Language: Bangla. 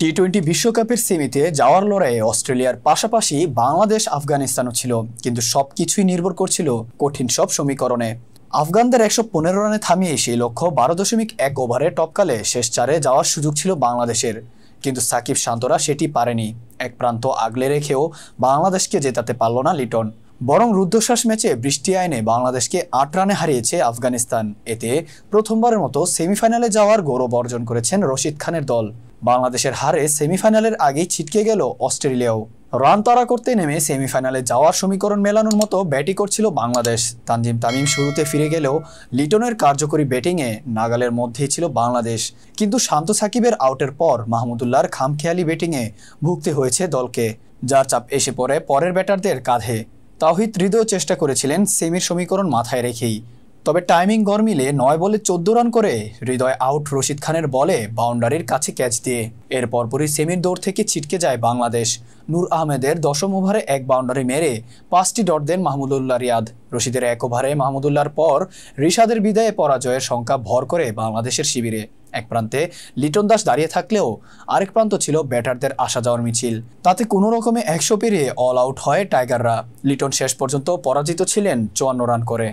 টি-20 বিশ্বকাপের সেমিতে যাওয়ার লড়াইয়ে অস্ট্রেলিয়ার পাশাপাশি বাংলাদেশ আফগানিস্তানও ছিল, কিন্তু সবকিছুই নির্ভর করছিল কঠিন সব সমীকরণে। আফগানদের ১১৫ রানে থামিয়ে সেই লক্ষ্য ১২.১ ওভারে টপকালে শেষ চারে যাওয়ার সুযোগ ছিল বাংলাদেশের, কিন্তু সাকিব শান্তরা সেটি পারেনি। এক প্রান্ত আগলে রেখেও বাংলাদেশকে জেতাতে পারল না লিটন, বরং রুদ্ধশ্বাস ম্যাচে বৃষ্টি আইনে বাংলাদেশকে ৮ রানে হারিয়েছে আফগানিস্তান। এতে প্রথমবারের মতো সেমিফাইনালে যাওয়ার গৌরব অর্জন করেছেন রশিদ খানের দল। বাংলাদেশের হারে সেমিফাইনালের আগেই ছিটকে গেল অস্ট্রেলিয়াও। রান তাড়া করতে নেমে সেমিফাইনালে যাওয়ার সমীকরণ মেলানোর মতো ব্যাটিং করছিল বাংলাদেশ। তানজিম তামিম শুরুতে ফিরে গেলেও লিটনের কার্যকরী ব্যাটিংয়ে নাগালের মধ্যেই ছিল বাংলাদেশ, কিন্তু শান্ত সাকিবের আউটের পর মাহমুদুল্লাহর খামখেয়ালি ব্যাটিংয়ে ভুগতে হয়েছে দলকে, যার চাপ এসে পড়ে পরের ব্যাটারদের কাঁধে। তাওহিদ হৃদয় চেষ্টা করেছিলেন সেমির সমীকরণ মাথায় রেখেই, তবে টাইমিং গড়মিলে ৯ বলে ১৪ রান করে হৃদয় আউট রশিদ খানের বলে বাউন্ডারির কাছে ক্যাচ দিয়ে। এর পরপরই সেমির দৌড় থেকে ছিটকে যায় বাংলাদেশ। নূর আহমেদের ১০ম ওভারে এক বাউন্ডারি মেরে ৫টি ডট দেন মাহমুদুল্লাহ রিয়াদ। রশিদের ১ ওভারে মাহমুদুল্লাহর পর রিশাদের বিদায়ে পরাজয়ের সংখ্যা ভর করে বাংলাদেশের শিবিরে। এক প্রান্তে লিটন দাস দাঁড়িয়ে থাকলেও আরেক প্রান্ত ছিল ব্যাটারদের আসা যাওয়ার মিছিল। তাতে কোনো রকমে ১০০ পেরিয়ে অল আউট হয় টাইগাররা। লিটন শেষ পর্যন্ত পরাজিত ছিলেন ৫৪ রান করে।